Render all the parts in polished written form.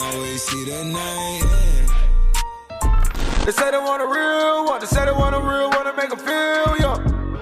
always see the night. They say they want a real one. They say they want a real one to make them feel young.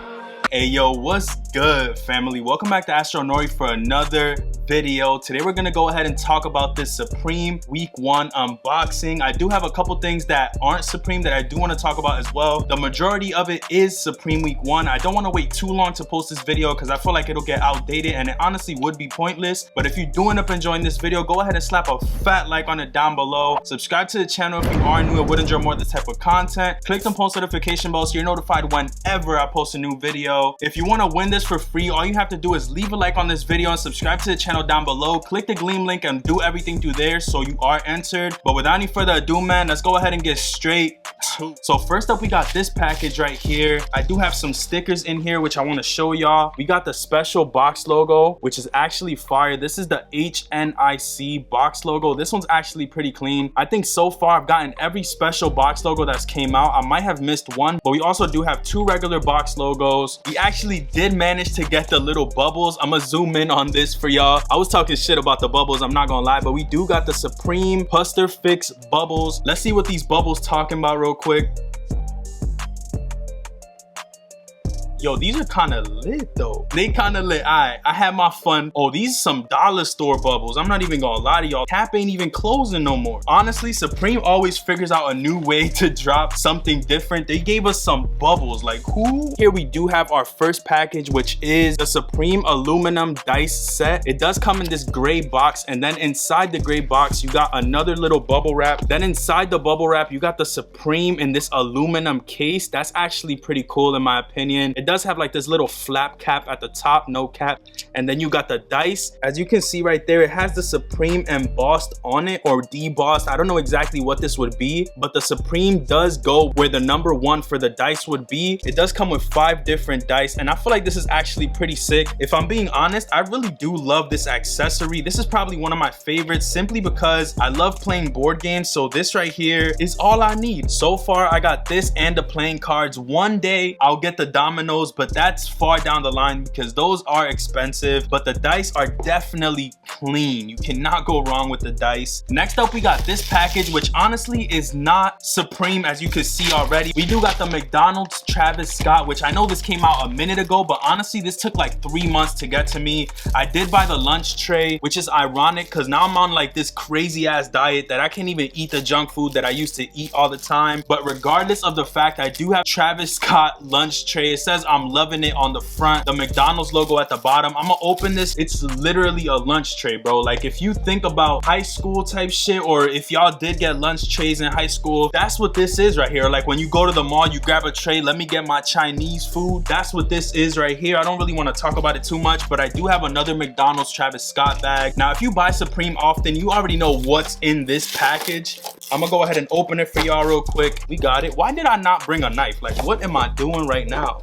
Hey yo, what's good, family? Welcome back to Astro Nori for another video. Today we're gonna go ahead and talk about this Supreme Week 1 unboxing. I do have a couple things that aren't Supreme that I do want to talk about as well. The majority of it is Supreme Week 1. I don't want to wait too long to post this video because I feel like it'll get outdated and it honestly would be pointless. But if you do end up enjoying this video, go ahead and slap a fat like on it down below. Subscribe to the channel if you are new and would enjoy more of this type of content. Click the post notification bell so you're notified whenever I post a new video. If you want to win this for free, all you have to do is leave a like on this video and subscribe to the channel down below. Click the Gleam link and do everything through there so you are entered. But without any further ado, man, let's go ahead and get straight to. So first up, we got this package right here. I do have some stickers in here which I want to show y'all. We got the special box logo, which is actually fire. This is the HNIC box logo. This one's actually pretty clean. I think so far I've gotten every special box logo that's came out. I might have missed one, but we also do have two regular box logos. We actually did manage to get the little bubbles. I'm gonna zoom in on this for y'all. I was talking shit about the bubbles, I'm not gonna lie, but we do got the Supreme Puster Fix bubbles. Let's see what these bubbles talking about real quick. Yo, these are kind of lit though. They kind of lit. I had my fun. Oh, these are some dollar store bubbles. I'm not even gonna lie to y'all. Cap ain't even closing no more. Honestly, Supreme always figures out a new way to drop something different. They gave us some bubbles, like who? Here we do have our first package, which is the Supreme aluminum dice set. It does come in this gray box, and then inside the gray box, you got another little bubble wrap. Then inside the bubble wrap, you got the Supreme in this aluminum case. That's actually pretty cool in my opinion. It does have like this little flap cap at the top, no cap, and then you got the dice. As you can see right there, it has the Supreme embossed on it or debossed. I don't know exactly what this would be, but the Supreme does go where the number 1 for the dice would be. It does come with 5 different dice, and I feel like this is actually pretty sick. If I'm being honest, I really do love this accessory. This is probably one of my favorites simply because I love playing board games, so this right here is all I need. So far, I got this and the playing cards. One day, I'll get the dominoes, but that's far down the line because those are expensive, but the dice are definitely clean. You cannot go wrong with the dice. Next up, we got this package, which honestly is not Supreme, as you can see already. We do got the McDonald's Travis Scott, which I know this came out a minute ago, but honestly, this took like 3 months to get to me. I did buy the lunch tray, which is ironic because now I'm on like this crazy ass diet that I can't even eat the junk food that I used to eat all the time. But regardless of the fact, I do have Travis Scott lunch tray. It says I'm loving it on the front, the McDonald's logo at the bottom. I'm gonna open this. It's literally a lunch tray, bro. Like if you think about high school type shit, or if y'all did get lunch trays in high school, that's what this is right here. Like when you go to the mall, you grab a tray, let me get my Chinese food. That's what this is right here. I don't really want to talk about it too much, but I do have another McDonald's Travis Scott bag. Now, if you buy Supreme often, you already know what's in this package. I'm gonna go ahead and open it for y'all real quick. We got it. Why did I not bring a knife? Like, what am I doing right now?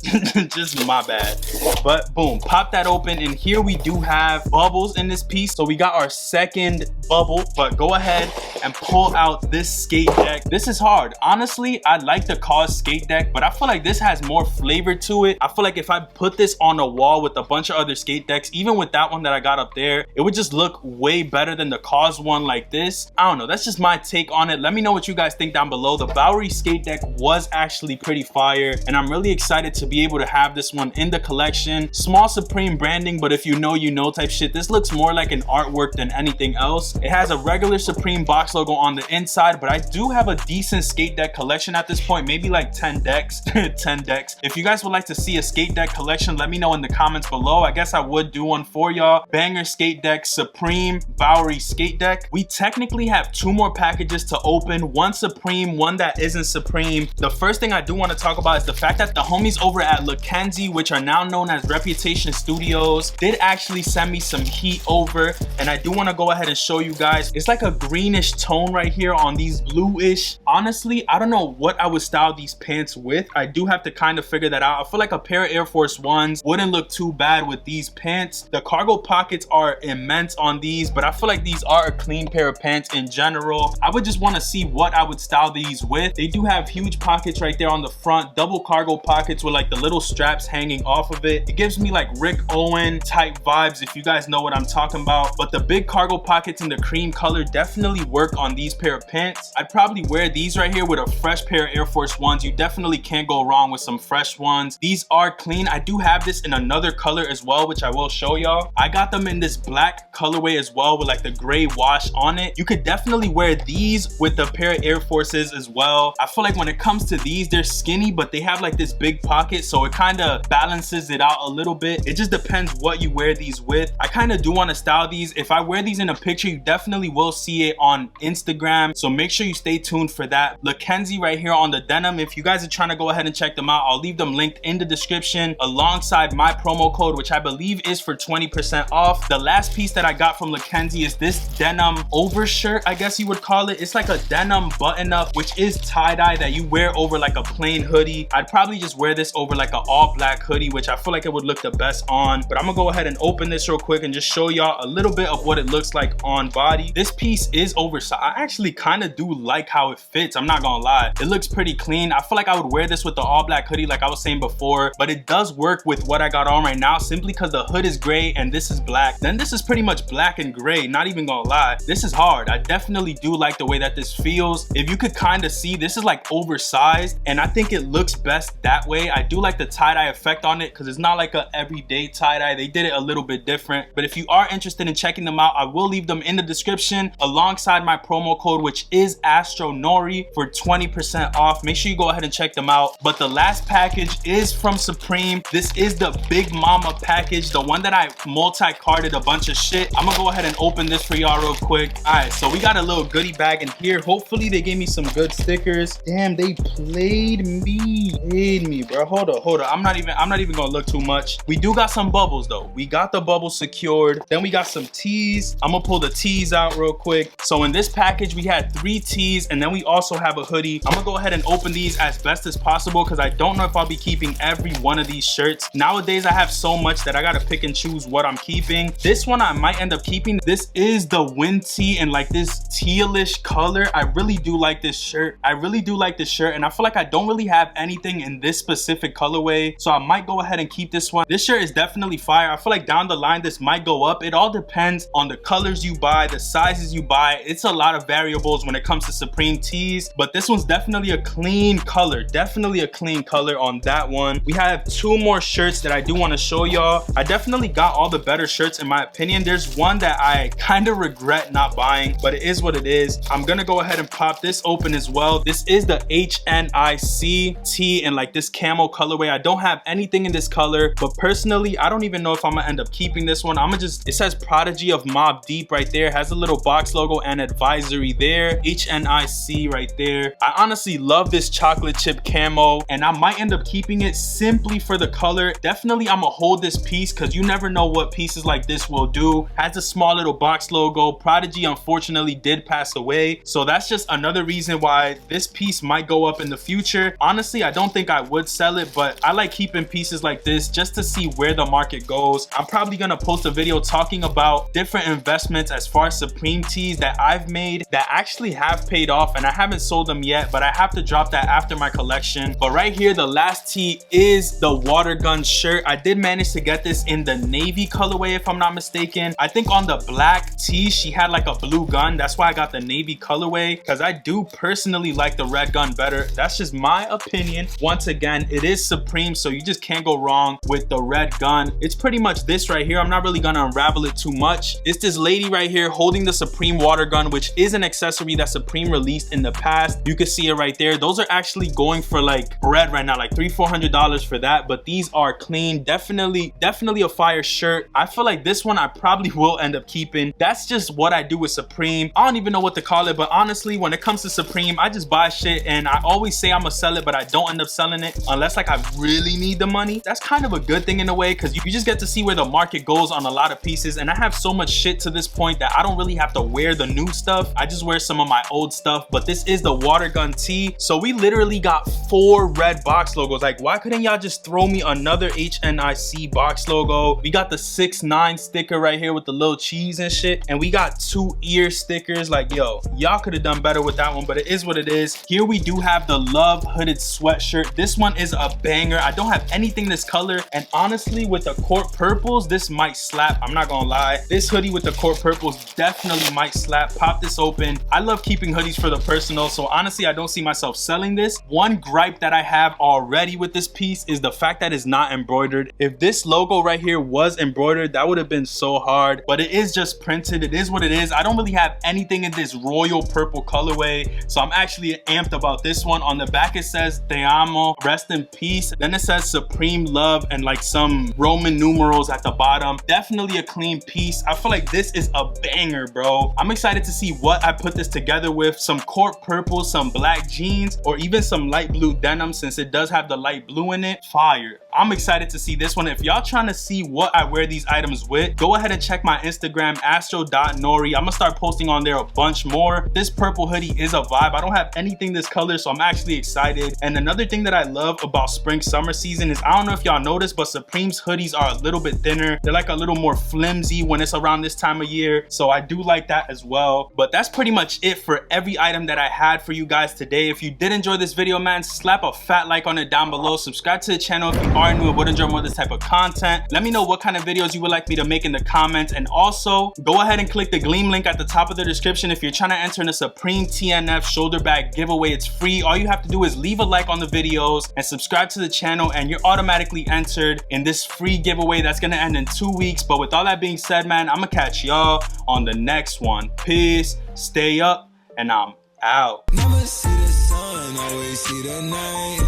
Just my bad. But boom, pop that open, and here we do have bubbles in this piece. So we got our second bubble, but go ahead and pull out this skate deck. This is hard. Honestly, I like the CAUS skate deck, but I feel like this has more flavor to it. I feel like if I put this on a wall with a bunch of other skate decks, even with that one that I got up there, it would just look way better than the CAUS one like this. I don't know. That's just my take on it. Let me know what you guys think down below. The Bowery skate deck was actually pretty fire, and I'm really excited to be able to have this one in the collection. Small Supreme branding, but if you know, you know type shit. This looks more like an artwork than anything else. It has a regular Supreme box logo on the inside, but I do have a decent skate deck collection at this point, maybe like 10 decks. 10 decks. If you guys would like to see a skate deck collection, let me know in the comments below. I guess I would do one for y'all. Banger skate deck, Supreme, Bowery skate deck. We technically have 2 more packages to open, one Supreme, one that isn't Supreme. The first thing I do want to talk about is the fact that the homies over at Mackenzie, which are now known as Reputation Studios, did actually send me some heat over, and I do want to go ahead and show you guys. It's like a greenish tone right here on these bluish. Honestly, I don't know what I would style these pants with. I do have to kind of figure that out. I feel like a pair of Air Force Ones wouldn't look too bad with these pants. The cargo pockets are immense on these, but I feel like these are a clean pair of pants in general. I would just want to want to see what I would style these with, they do have huge pockets right there on the front, double cargo pockets with like the little straps hanging off of it. It gives me like Rick Owen type vibes, if you guys know what I'm talking about. But the big cargo pockets in the cream color definitely work on these pair of pants. I'd probably wear these right here with a fresh pair of Air Force Ones. You definitely can't go wrong with some fresh ones. These are clean. I do have this in another color as well, which I will show y'all. I got them in this black colorway as well with like the gray wash on it. You could definitely wear these with a pair of Air Forces as well. I feel like when it comes to these, they're skinny, but they have like this big pocket, so it kind of balances it out a little bit. It just depends what you wear these with. I kind of do want to style these. If I wear these in a picture, you definitely will see it on Instagram, so make sure you stay tuned for that. Mackenzie right here on the denim. If you guys are trying to go ahead and check them out, I'll leave them linked in the description alongside my promo code, which I believe is for 20% off. The last piece that I got from Mackenzie is this denim overshirt, I guess you would call it. It's like a denim button up, which is tie-dye that you wear over like a plain hoodie. I'd probably just wear this over like an all black hoodie, which I feel like it would look the best on. But I'm gonna go ahead and open this real quick and just show y'all a little bit of what it looks like on body. This piece is oversized. I actually kind of do like how it fits, I'm not gonna lie. It looks pretty clean. I feel like I would wear this with the all black hoodie like I was saying before, but it does work with what I got on right now simply because the hood is gray and this is black. Then this is pretty much black and gray, not even gonna lie. This is hard. I definitely do like the way that this feels. If you could kind of see, this is like oversized and I think it looks best that way. I do like the tie-dye effect on it because it's not like a everyday tie-dye. They did it a little bit different. But if you are interested in checking them out, I will leave them in the description alongside my promo code, which is AstroNori, for 20% off. Make sure you go ahead and check them out. But the last package is from Supreme. This is the Big Mama package, the one that I multi-carded a bunch of shit. I'm gonna go ahead and open this for y'all real quick. All right, so we got a little goodie bag in here. Hopefully they gave me some good stickers. Damn, they played me, bro. Hold up. I'm not even gonna look too much. We do got some bubbles though. We got the bubbles secured. Then we got some tees. I'm gonna pull the tees out real quick. So in this package, we had 3 tees and then we also have a hoodie. I'm gonna go ahead and open these as best as possible because I don't know if I'll be keeping every one of these shirts. Nowadays, I have so much that I gotta pick and choose what I'm keeping. This one I might end up keeping. This is the wind tee in like this tealish color. I really do like this shirt. And I feel like I don't really have anything in this specific colorway, so I might go ahead and keep this one. This shirt is definitely fire. I feel like down the line this might go up. It all depends on the colors you buy, the sizes you buy. It's a lot of variables when it comes to Supreme tees, but this one's definitely a clean color. Definitely a clean color on that one. We have 2 more shirts that I do want to show y'all. I definitely got all the better shirts in my opinion. There's one that I kind of regret not buying, but it is what it is. I'm gonna go ahead and pop this open as well. This is the HNIC tee in like this camo colorway. I don't have anything in this color, but personally, I don't even know if I'm gonna end up keeping this one. It says Prodigy of Mobb Deep right there. It has a little box logo and advisory there. HNIC right there. I honestly love this chocolate chip camo and I might end up keeping it simply for the color. Definitely I'm gonna hold this piece because you never know what pieces like this will do. Has a small little box logo. Prodigy unfortunately did pass away, so that's just another reason why this piece might go up in the future. Honestly, I don't think I would sell it, but I like keeping pieces like this just to see where the market goes. I'm probably gonna post a video talking about different investments as far as Supreme tees that I've made that actually have paid off, and I haven't sold them yet, but I have to drop that after my collection. But right here, the last tee is the water gun shirt. I did manage to get this in the navy colorway if I'm not mistaken. I think on the black tee she had like a blue gun. That's why I got the navy colorway, because I do personally like the red gun better. That's just my opinion. Once again, it is Supreme, so you just can't go wrong with the red gun. It's pretty much this right here. I'm not really gonna unravel it too much. It's this lady right here holding the Supreme water gun, which is an accessory that Supreme released in the past. You can see it right there. Those are actually going for like bread right now, like $300-400 for that, but these are clean. Definitely a fire shirt. I feel like this one I probably will end up keeping. That's just what I do with Supreme. I don't even know what to call it, but honestly, when it comes to Supreme, I just buy shit and I always say I'm gonna sell it, but I don't end up selling it unless like I really need the money. That's kind of a good thing in a way, because you just get to see where the market goes on a lot of pieces, and I have so much shit to this point that I don't really have to wear the new stuff. I just wear some of my old stuff. But this is the water gun tee, so we literally got 4 red box logos. Like, why couldn't y'all just throw me another HNIC box logo? We got the 6ix9ine sticker right here with the little cheese and shit, and we got 2 ear stickers. Like, yo, y'all could have done better with that one, but it is what it is. Here we do have the Love hooded sweatshirt. This one is a banger. I don't have anything this color, and honestly with the court purples, this might slap. I'm not gonna lie, this hoodie with the court purples definitely might slap. Pop this open. I love keeping hoodies for the personal, so honestly I don't see myself selling this. One gripe that I have already with this piece is the fact that it's not embroidered. If this logo right here was embroidered, that would have been so hard, but it is just printed. It is what it is. I don't really have anything in this royal purple colorway, so I'm actually amped about this one. On the back it says Te amo, rest in peace. Then it says Supreme Love and like some Roman numerals at the bottom. Definitely a clean piece. I feel like this is a banger, bro. I'm excited to see what I put this together with. Some court purple, some black jeans, or even some light blue denim, since it does have the light blue in it. Fire. I'm excited to see this one. If y'all trying to see what I wear these items with, go ahead and check my Instagram, astro.nori. I'm gonna start posting on there a bunch more. This purple hoodie is a vibe. I don't have anything this color, so I'm actually excited. And another thing that I love about spring summer season is, I don't know if y'all noticed, but Supreme's hoodies are a little bit thinner. They're like a little more flimsy when it's around this time of year, so I do like that as well. But that's pretty much it for every item that I had for you guys today. If you did enjoy this video, man, slap a fat like on it down below. Subscribe to the channel if you are new and would enjoy more of this type of content. Let me know what kind of videos you would like me to make in the comments, and also go ahead and click the Gleam link at the top of the description if you're trying to enter in a Supreme TNF shoulder bag giveaway. It's free. All you have to do is leave a like on the videos and subscribe to the channel, and you're automatically entered in this free giveaway that's gonna end in 2 weeks. But with all that being said, man, I'm gonna catch y'all on the next one. Peace, stay up, and I'm out. Never see the sun, always see the night.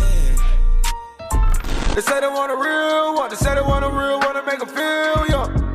They say they want a real one, they say they want a real one to make them feel young.